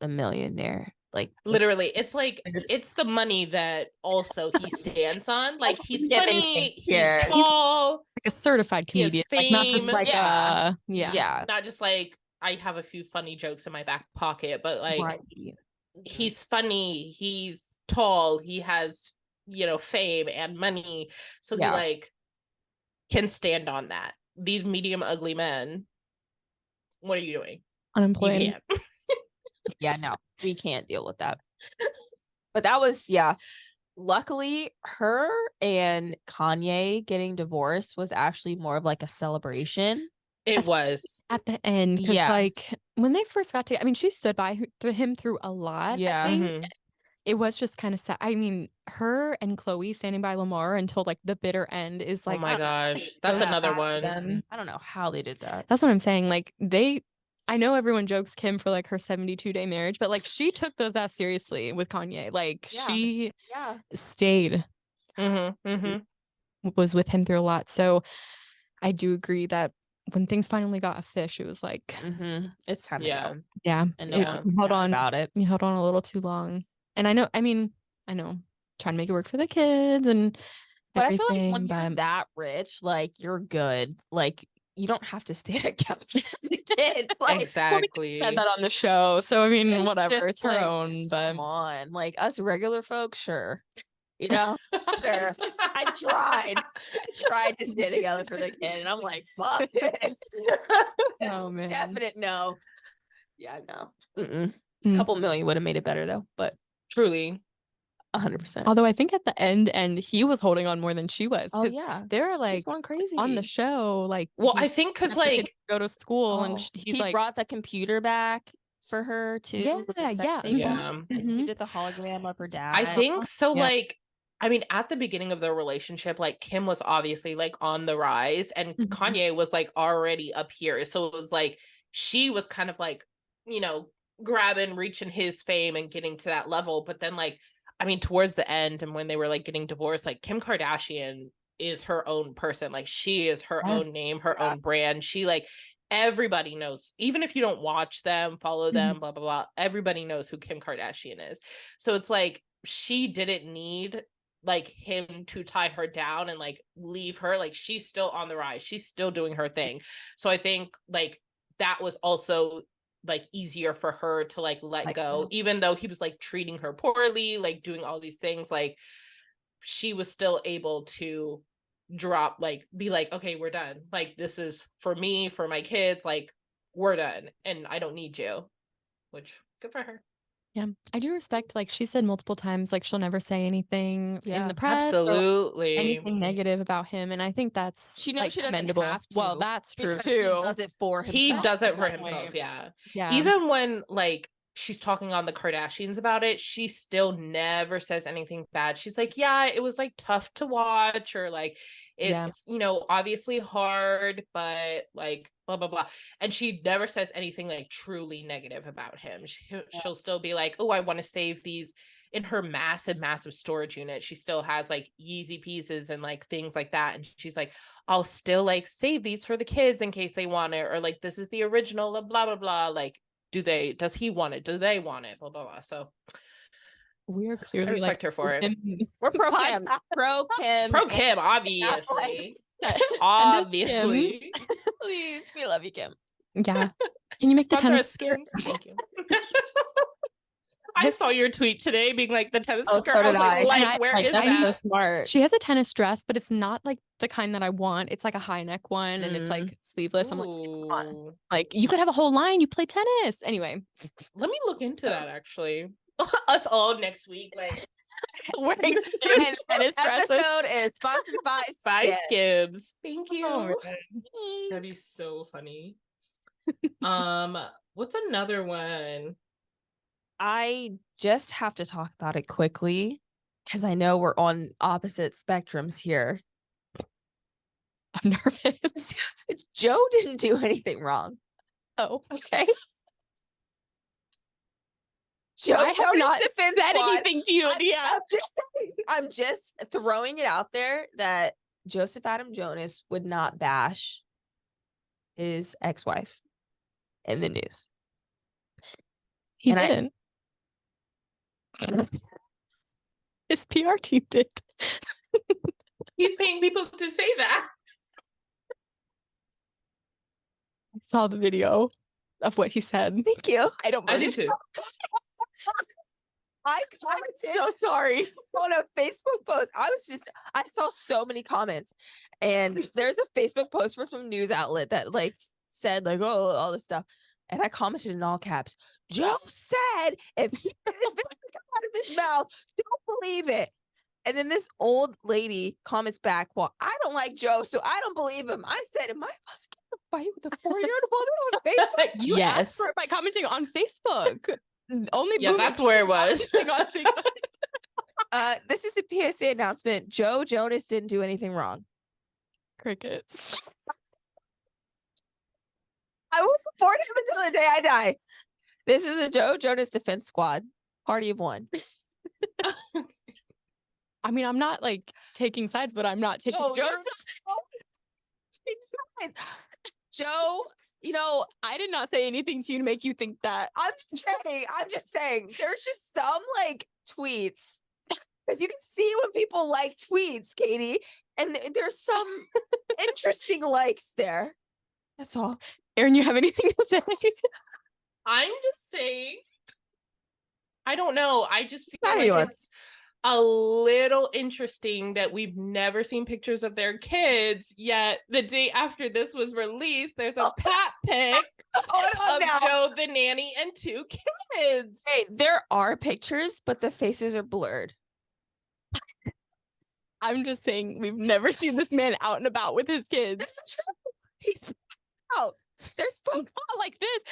a millionaire. Like literally, it's like There's- it's the money that also he stands on. Like he's Get funny, anything he's here. tall, Like a certified He has comedian. Like not just fame. like Yeah. yeah. not just like I have a few funny jokes in my back pocket, but like Right. he's funny, he's tall, he has fame and money, so Yeah. he like can stand on that. These medium ugly men, what are you doing? You Unemployed. can't. Yeah, no, we can't deal with that. But that was, luckily her and Kanye getting divorced was actually more of like a celebration. It Especially was. at the end, because Yeah. like when they first got together, I mean, she stood by him through a lot. Yeah. I think Mhm. it was just kind of sad. I mean, her and Chloe standing by Lamar until like the bitter end is like, Oh my I don't know, gosh, that's so another sad for one. them. I don't know how they did that. That's what I'm saying. Like I know everyone jokes Kim for like her 72-day marriage, but like she took those vows seriously with Kanye. Like Yeah. she Yeah. stayed, was with him through a lot. So I do agree that when things finally got a fish, it was like, It's time Yeah. to go. yeah, And no Yeah. one was hold sad on about it. you held on a little too long. And I know trying to make it work for the kids and But I everything. feel like when you're that rich, like you're good. Like you don't have to stay together with the kids. Like Exactly. said that on the show. So I mean, it's whatever. just It's her like, own, but come on. Like us regular folks, sure. You know, sure. I tried to stay together for the kid, and I'm like, fuck this. oh man, Definite no. Yeah, no. Mm. Couple million would have made it better though, but Truly. 100%. Although I think at the end he was holding on more than she was. Oh yeah, they were like she's going crazy on the show. Like, well, I think because like go to school and he like brought the computer back for her too. Yeah, He did the hologram of her dad. I think so. Yeah. Like, I mean, at the beginning of their relationship, like Kim was obviously like on the rise, and Kanye was like already up here. So it was like she was kind of like, you know, grabbing, reaching his fame and getting to that level. But then, like, I mean, towards the end and when they were like getting divorced, like Kim Kardashian is her own person. Like, she is her own name, her own brand. She like everybody knows, even if you don't watch them, follow them, blah blah blah, everybody knows who Kim Kardashian is. So it's like she didn't need like him to tie her down and like leave her. Like, she's still on the rise, she's still doing her thing. So I think like that was also like easier for her to like let go, even though he was like treating her poorly, like doing all these things. Like, she was still able to drop, like, be like, okay, we're done, like, this is for me, for my kids, like, we're done and I don't need you, which good for her. Yeah, I do respect, like she said multiple times, like she'll never say anything in the press, absolutely, anything negative about him, and I think that's she knows like she commendable. doesn't have to. Well, that's true Because too. He does it for himself. He does it for himself. Yeah. Even when like she's talking on the Kardashians about it, she still never says anything bad. She's like, yeah, it was like tough to watch, or like it's you know, obviously hard, but like blah blah blah. And she never says anything like truly negative about him. She'll still be like, oh, I want to save these. In her massive storage unit, she still has like Yeezy pieces and like things like that, and she's like, I'll still like save these for the kids in case they want it, or like this is the original, blah blah blah. Like, does he want it, do they want it, blah blah blah. So we're clearly, I respect her for it. We're pro Kim. Pro Kim, obviously. Obviously. Please, we love you, Kim. Yeah. Can you make the tennis skins? Thank you. I saw your tweet today being like the tennis skirt. So did I. Like, where is that? So smart. She has a tennis dress, but it's not like the kind that I want. It's like a high neck one, and it's like sleeveless. I'm like, come on. Like, you could have a whole line. You play tennis anyway. Let me look into that actually. Us all next week, like wearing tennis dresses. Episode is sponsored by Skims. Thank you. That'd be so funny. What's another one? I just have to talk about it quickly because I know we're on opposite spectrums here. I'm nervous. Joe didn't do anything wrong. Oh, okay. Joe, I have not said anything to you. I'm just throwing it out there that Joseph Adam Jonas would not bash his ex-wife in the news. He didn't. His PR team did. He's paying people to say that. I saw the video of what he said. Thank you. I did too. I'm so sorry. On a Facebook post, I saw so many comments, and there's a Facebook post from some news outlet that like said like, oh, all this stuff. And I commented in all caps, Joe said, if it come out of his mouth, don't believe it. And then this old lady comments back, well, I don't like Joe, so I don't believe him. I said, am I about to get a fight with a 4-year-old woman on Facebook? You asked for it by commenting on Facebook. Only that's where it was. This is a PSA announcement. Joe Jonas didn't do anything wrong. Crickets. I will support him until the day I die. This is a Joe Jonas defense squad. Party of one. I mean, I'm not like taking sides, but I'm not taking Joe's sides. Joe, you know, I did not say anything to you to make you think that. I'm just saying. There's just some like tweets because you can see when people like tweets, Katie, and there's some interesting likes there. That's all. Erin, you have anything to say? I'm just saying, I don't know. I just feel Proud of like you. it's a little interesting that we've never seen pictures of their kids, yet the day after this was released, there's a pat pic Hold on of now. Joe the nanny and 2 kids. Hey, there are pictures, but the faces are blurred. I'm just saying we've never seen this man out and about with his kids. That's not true. He's out. There's Not like this.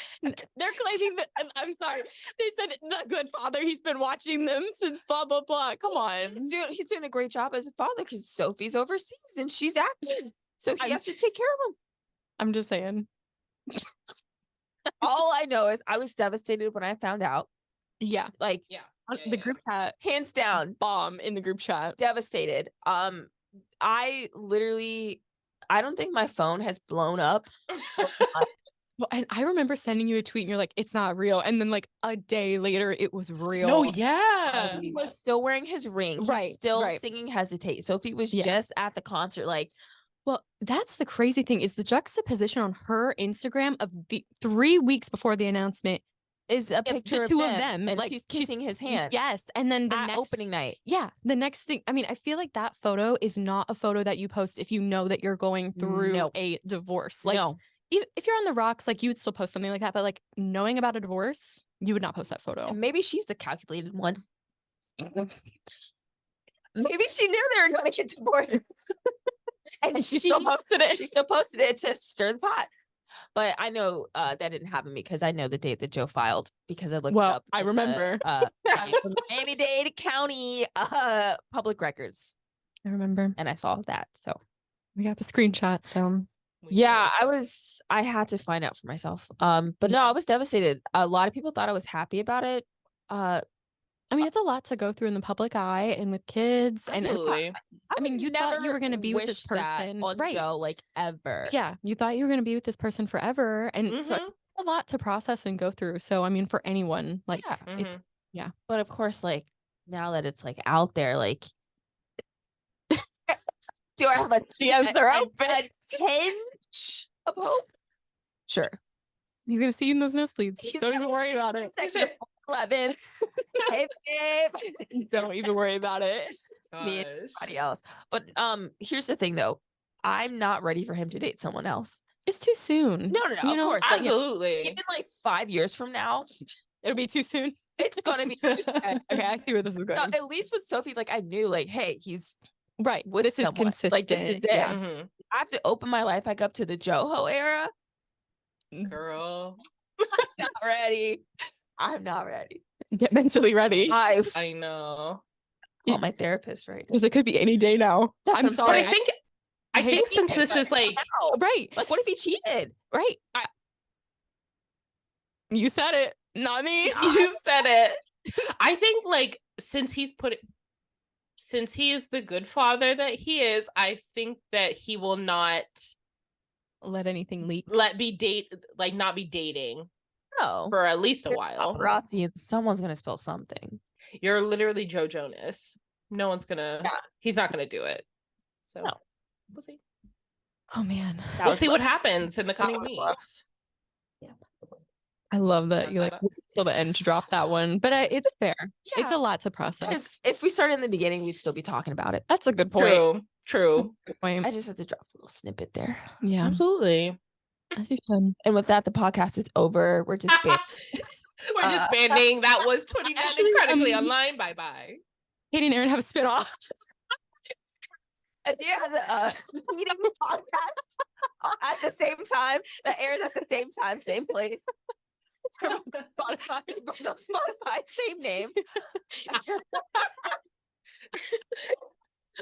They're claiming that I'm sorry. They said the good father. He's been watching them since blah blah blah. Come on. he's doing a great job as a father because Sophie's overseas and she's acting. So he has to take care of him. I'm just saying. All I know is I was devastated when I found out. Yeah. Like, The group chat, hands down, bomb in the group chat. devastated. I don't think my phone has blown up so much. Well, and I remember sending you a tweet and you're like, it's not real. And then like a day later, it was real. No, yeah. He was still wearing his ring. He's Right, still right. singing Hesitate. Sophie was Yeah. just at the concert. Like, Well, that's the crazy thing is the juxtaposition on her Instagram of the 3 weeks before the announcement is a the picture two of of them, them, and like, she's she's- kissing his hand Yes. And then the at next opening night. Yeah. The next thing, I mean, I feel like that photo is not a photo that you post if you know that you're going through No. a divorce. Like, No, if you're on the rocks, like you would still post something like that. But like knowing about a divorce, you would not post that photo. and maybe she's the calculated one. Maybe she knew they were going to get divorced, and And she still posted it. She still posted it to stir the pot. But I know that didn't happen because I know the date that Joe filed because I looked it Well, up. I in the, remember. Miami-Dade County public records, I remember. and I saw that. So We got the screenshot. So yeah, I had to find out for myself. But no, I was devastated. A lot of people thought I was happy about it. I mean, it's a lot to go through in the public eye and with kids. And Absolutely. I mean, would you thought you never were going to be with this wish that person, on right? Joe, like, ever. Yeah, you thought you were going to be with this person forever, and so Mhm. it's a lot to process and go through. So I mean, for anyone, like Yeah. it's But of course, like, now that it's like out there, like, do I have a tinge of hope? Sure. he's going to see you in those nosebleeds. He's Don't even worry about it. Section 11. Hey, babe. Don't even worry about it. Me and Gosh. everybody else. But here's the thing, though. I'm not ready for him to date someone else. It's too soon. No, of course. Like, Absolutely. even like 5 years from now, It'll be too soon. it's gonna be too soon. Okay, I see where this is So, going. at least with Sophie, like, I knew, like, hey, he's Right. with This is someone. consistent. Like, day to day. Yeah. Mhm. I have to open my life back up to the Joho era. Girl, Not ready. I'm not ready. Get mentally ready. I know. Call my therapist right now. Because it could be any day now. That's I'm what I'm sorry. saying. I think I hate think to since say it, this but- is like Right. Like, what if he cheated? Right. You said it, not me. you said it. I think like since he is the good father that he is, I think that he will not Let anything leak. not be dating No. for at least a while. Paparazzi, and someone's gonna spill something. You're literally Joe Jonas. No one's gonna. Yeah. He's not gonna do it. So No. we'll see. Oh man. That We'll was see what rough. happens in the coming was weeks. rough. I love that Mess you that like up. wait till the end to drop that one. But it's fair. It's Yeah. a lot to process. Because if we started in the beginning, we'd still be talking about it. That's a good point. True. Good point. I just had to drop a little snippet there. Yeah. Absolutely. As you should. And with that, the podcast is over. We're just We're disbanding. That was 20 men Actually, incredibly online. Bye bye. Katie and Erin have a spinoff. If you had a meeting podcast at the same time, that airs at the same time, same place. Spotify, same name.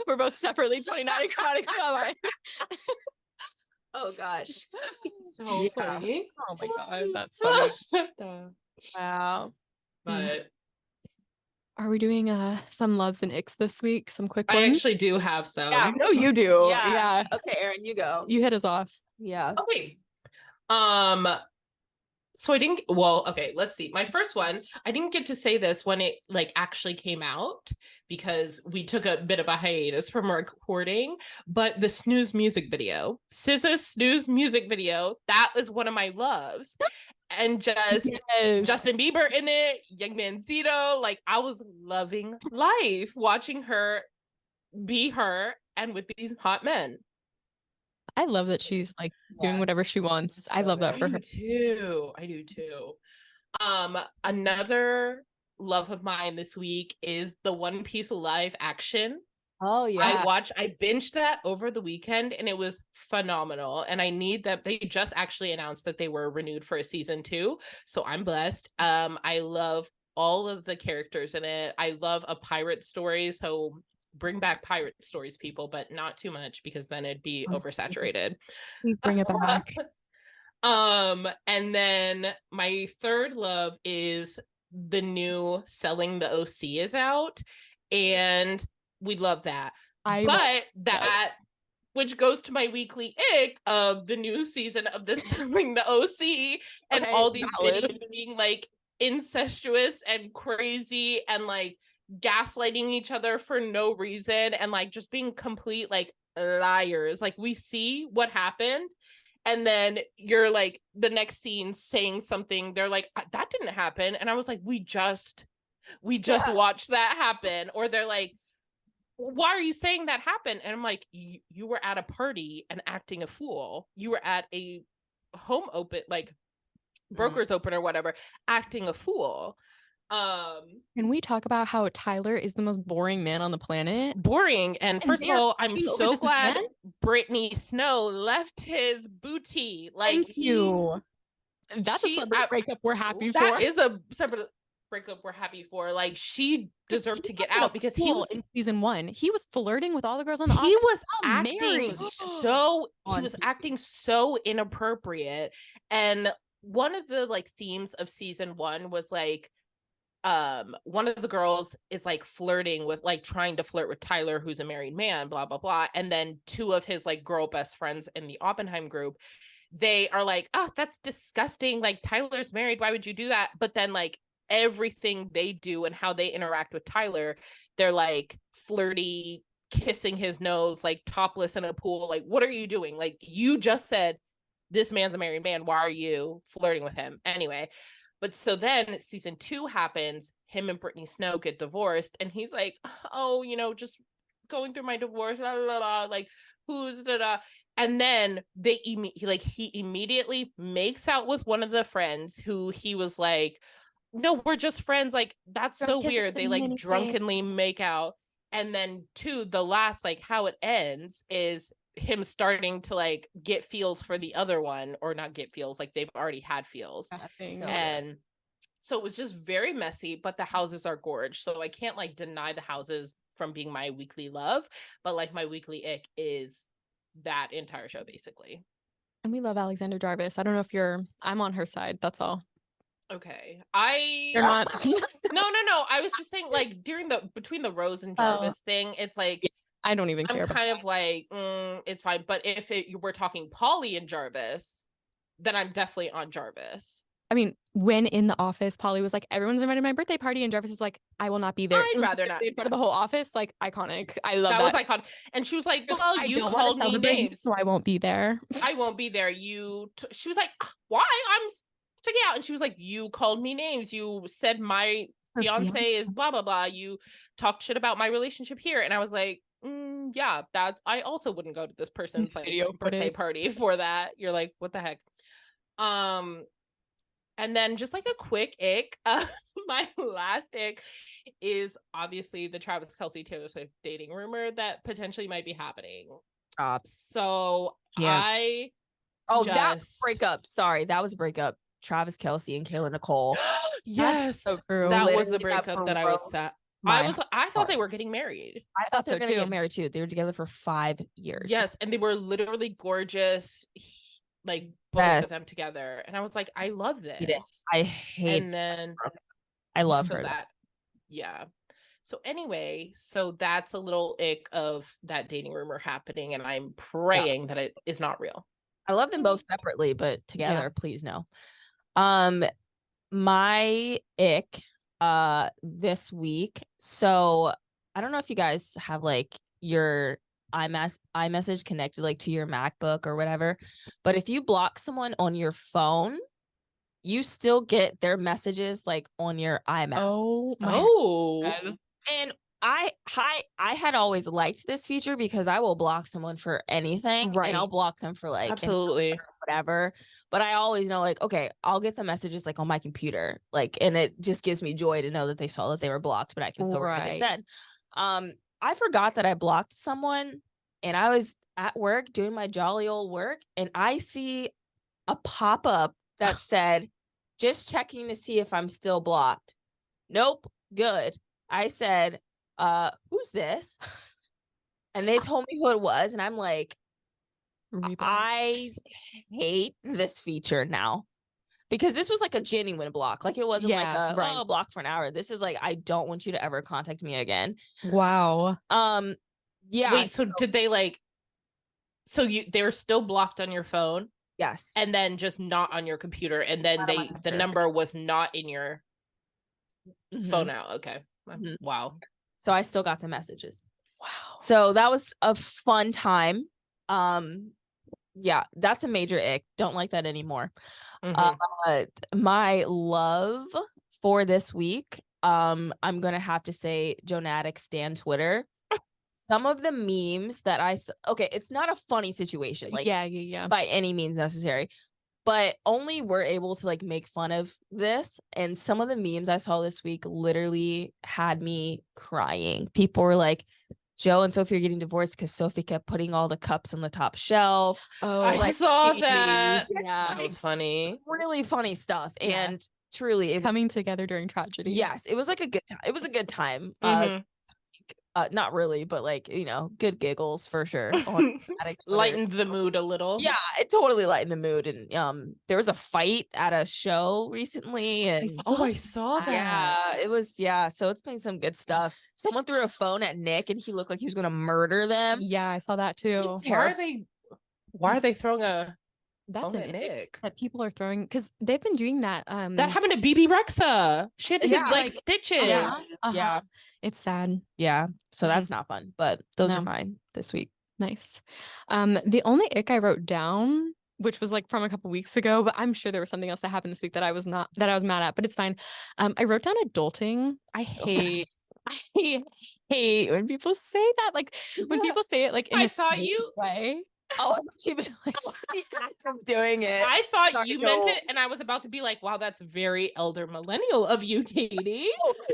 We're both separately 29 and chronically online. Oh gosh. So Yeah. funny. Oh my god, that's funny. Wow. But Are we doing some loves and icks this week? Some quick I ones? actually do have some. I know you do. Yeah. Yeah. Okay, Erin, you go. You hit us off. Yeah. Okay. So I didn't, well, okay, let's see. My first one, I didn't get to say this when it like actually came out because we took a bit of a hiatus from recording, but the Snooze music video, SZA's Snooze music video, that was one of my loves. And just Justin Bieber in it, Young Mancito, like I was loving life watching her be her and with these hot men. I love that she's like doing whatever she wants. I love that for her. I do too. Another love of mine this week is the One Piece live action. Oh yeah. I binged that over the weekend and it was phenomenal. And I need that they just actually announced that they were renewed for a season 2. So I'm blessed. I love all of the characters in it. I love a pirate story. So bring back pirate stories, people, but not too much because then it'd be oversaturated. Bring it back. And then my third love is the new Selling the OC is out, and we love that. Which goes to my weekly ick of the new season of the Selling the OC and all these videos being like incestuous and crazy and like gaslighting each other for no reason and like just being complete like liars. Like we see what happened and then you're like the next scene saying something, they're like that didn't happen, and I was like we just watched that happen. Or they're like, why are you saying that happened? And I'm like, you were at a party and acting a fool. You were at a home open, like broker's open or whatever, acting a fool. Can we talk about how Tyler is the most boring man on the planet? Boring. And first of all, I'm so glad Brittany Snow left his booty. Like, thank you. That's a separate breakup we're happy for. That is a separate breakup we're happy for. Like, she deserved to get out because he was in season 1. He was flirting with all the girls on the he was acting so inappropriate. And one of the like themes of season 1 was like one of the girls is like flirting with like trying to flirt with Tyler, who's a married man, blah blah blah, and then 2 of his like girl best friends in the Oppenheim group, they are like, oh, that's disgusting, like Tyler's married, why would you do that? But then like everything they do and how they interact with Tyler, they're like flirty, kissing his nose, like topless in a pool. Like, what are you doing? Like, you just said this man's a married man, why are you flirting with him? Anyway, but so then season 2 happens, him and Brittany Snow get divorced, and he's like, oh, you know, just going through my divorce, blah, blah, blah, like, who's da da. And then he immediately makes out with one of the friends who he was like, no, we're just friends. Like, that's so weird. They like drunkenly make out. And then 2, the last, like how it ends is him starting to like get feels for the other one, or not get feels, like they've already had feels. And so it was just very messy, but the houses are gorge, so I can't like deny the houses from being my weekly love, but like my weekly ick is that entire show basically. And we love Alexander Jarvis. I don't know if I'm on her side, that's all. Okay. You're not. No, I was just saying like between the Rose and Jarvis thing, it's like I don't even care. I'm kind of like, it's fine. But if we're talking Polly and Jarvis, then I'm definitely on Jarvis. I mean, when in the office, Polly was like, everyone's invited to my birthday party, and Jarvis is like, I will not be there. I'd rather not. In front of the whole office, like, iconic. I love that. That was iconic. And she was like, well, you called me names, so I won't be there. I won't be there. She was like, why? I'm checking out. And she was like, you called me names. You said my fiance is blah, blah, blah. You talked shit about my relationship here. And I was like, yeah, I also wouldn't go to this person's like birthday party for that. You're like, what the heck? And then just like a quick ick, my last ick is obviously the Travis Kelce Taylor Swift dating rumor that potentially might be happening. So yeah. That's breakup. Sorry, that was a breakup. Travis Kelce and Kayla Nicole. Yes, so that was the breakup that I was sad. I thought they were getting married. I thought they were gonna get married too. They were together for 5 years. Yes, and they were literally gorgeous. Like both of them together, and I was like, I love this. I hate. And then I love her. Yeah. So anyway, so that's a little ick of that dating rumor happening, and I'm praying that it is not real. I love them both separately, but together, please no. My ick this week. So I don't know if you guys have like your iMessage connected like to your MacBook or whatever, but if you block someone on your phone, you still get their messages like on your iMac. Oh my God. And I had always liked this feature because I will block someone for anything, Right. and I'll block them for like Absolutely. whatever. But I always know like, okay, I'll get the messages like on my computer, like, and it just gives me joy to know that they saw that they were blocked, but I can forward what they said. I forgot that I blocked someone, and I was at work doing my jolly old work, and I see a pop-up that said, just checking to see if I'm still blocked. Nope, good. I said, who's this? And they told me who it was, and I'm like, I hate this feature now. Because this was like a genuine block. Like it wasn't like a oh, block for an hour. This is like, I don't want you to ever contact me again. Wow. Yeah. Wait, so did they like they were still blocked on your phone? Yes. And then just not on your computer, and then the number was not in your phone now. Okay. Wow. So I still got the messages. Wow. So that was a fun time. Yeah, that's a major ick. Don't like that anymore. My love for this week, I'm gonna have to say Jonatic stan Twitter. Some of the memes that okay, it's not a funny situation, like yeah, by any means necessary, but only we're able to like make fun of this. And some of the memes I saw this week literally had me crying. People were like, Joe and Sophie are getting divorced because Sophie kept putting all the cups on the top shelf. Oh, I saw that. Yeah, that was funny. Really funny stuff. And truly, it was coming together during tragedy. Yes, it was like a good time. It was a good time. Not really, but like, you know, good giggles for sure. Lightened the mood a little. Yeah, it totally lightened the mood. And there was a fight at a show recently, and I saw that. Yeah, it was so it's been some good stuff. Someone threw a phone at Nick, and he looked like he was gonna murder them. Yeah, I saw that too. Why are they throwing a that's phone at Nick? That people are throwing, because they've been doing that. That happened to BB Rexa. She had to get like stitches. Yeah, it's sad. Yeah, so that's not fun, but those are mine this week. Nice. The only ick I wrote down, which was like from a couple weeks ago, but I'm sure there was something else that happened this week that I was mad at, but it's fine. I wrote down adulting. I hate when people say that, like when people say it like in a way. Oh, she'd be like, the act of doing it. I thought you meant it, and I was about to be like, wow, that's very elder millennial of you, Katie.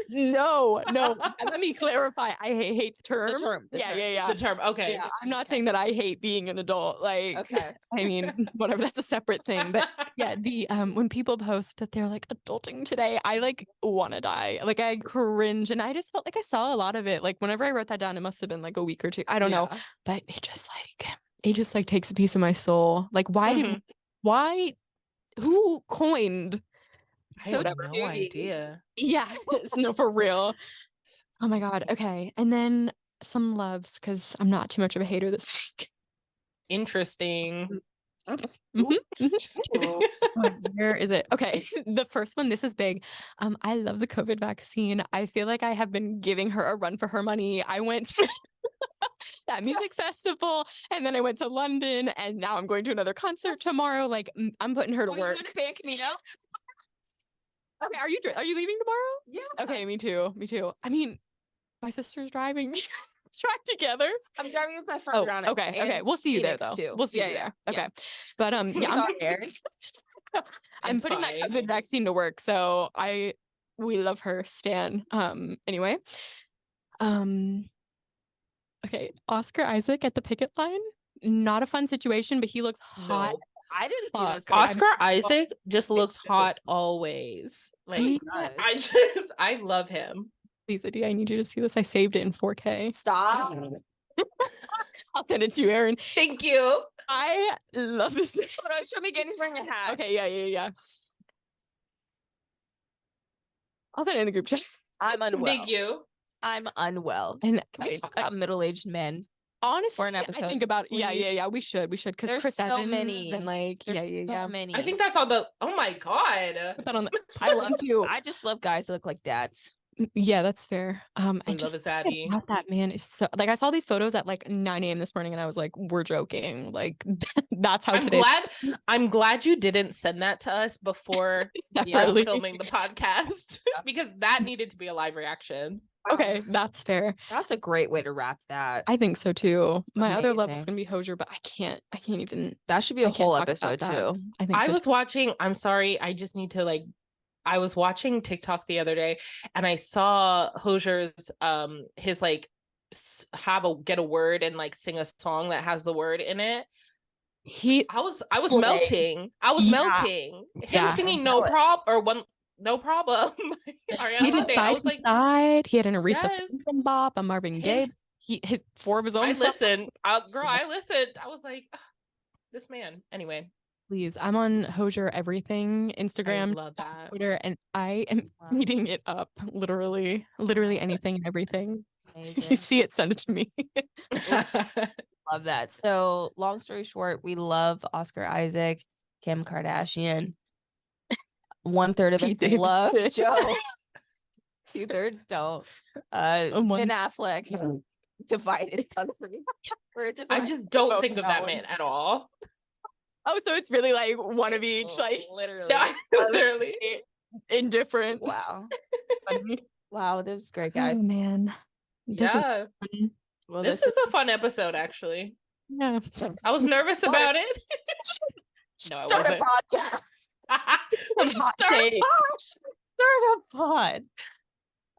No. Let me clarify. I hate the term. The term. Yeah. The term. Okay. Yeah, I'm not saying that I hate being an adult. Like, okay. I mean, whatever. That's a separate thing. But yeah, the when people post that they're like adulting today, I like want to die. Like I cringe, and I just felt like I saw a lot of it. Like whenever I wrote that down, it must have been like a week or two. I don't know, but it just like takes a piece of my soul. Like who coined I have no idea. Yeah, no, for real. Oh my God. Okay. And then some loves, because I'm not too much of a hater this week. Interesting. Just kidding. Where is it? Okay. The first one, this is big. I love the COVID vaccine. I feel like I have been giving her a run for her money. I went to that music festival, and then I went to London, and now I'm going to another concert tomorrow. Like I'm putting her to work. You know? Okay, are you leaving tomorrow? Yeah. Okay, me too. I mean, my sister's driving. Drive together. I'm driving with my friend around. Okay. We'll see you there though. Too. We'll see you there. Okay. But yeah, I'm putting my COVID vaccine to work, so we love her, Stan. Anyway. Okay, Oscar Isaac at the picket line. Not a fun situation, but he looks hot. No. I didn't see Oscar Isaac just looks hot always. Like I love him. Lisa D, I need you to see this. I saved it in 4K. Stop. I'll send it to you, Erin. Thank you. I love this. Show me again. He's wearing a hat. Okay, yeah. I'll send it in the group chat. I'm unwell. Thank you. I'm unwell. And can we talk about middle-aged men Honestly, for an I episode. think about please. yeah. We should because There's Chris so Evans many. and like There's so many. I think that's on the. Oh my god. Put that on the, I love thank you. I just love guys that look like dads. Yeah, that's fair. I We love just his zaddy. about that man is so like I saw these photos at like 9 a.m. this morning and I was like, we're joking. Like that's how I'm glad you didn't send that to us before us Separately. filming the podcast because that needed to be a live reaction. Okay, that's fair. That's a great way to wrap that. I think so too. My other love is Amazing. gonna be Hosier, but I can't even. That should be a I can't whole talk about episode that. too. I think I so was too. watching. I'm sorry. I just need to like. I was watching TikTok the other day, and I saw Hosier's his like get a word and like sing a song that has the word in it. I was slay. melting. I was Yeah. melting. Him Yeah. singing I know no problem. He Ariana did Grande. I was side like, to side. He had an Aretha yes. Franklin bop, a Marvin Gaye. His- His 4 of his own. I songs. listened. Girl, I listened. I was like, "Ugh, this man. Anyway, Please, I'm on Hosier everything, I Instagram, love that. Twitter, and I am Wow. eating it up. Literally anything and everything. You Amazing. see it, send it to me. Love that. So long story short, we love Oscar Isaac, Kim Kardashian. 1/3 of Pete us love Davidson. Joe. 2/3 don't. Ben Affleck divided country. I just don't think of that man at all. Oh, so it's really like one of each, like literally. Yeah, literally. indifferent. Wow. Funny. Wow, this is great, Oh guys. man. This was Yeah, fun. Well, this is a fun episode. Actually, Yeah. I was nervous What? about it. No, I start a wasn't. podcast. We should hot start a takes. pod. Start a pod.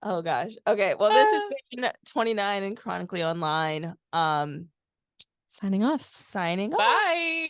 Oh gosh. Okay. Well, this has been 29 and Chronically Online. Signing off. Signing off. Bye.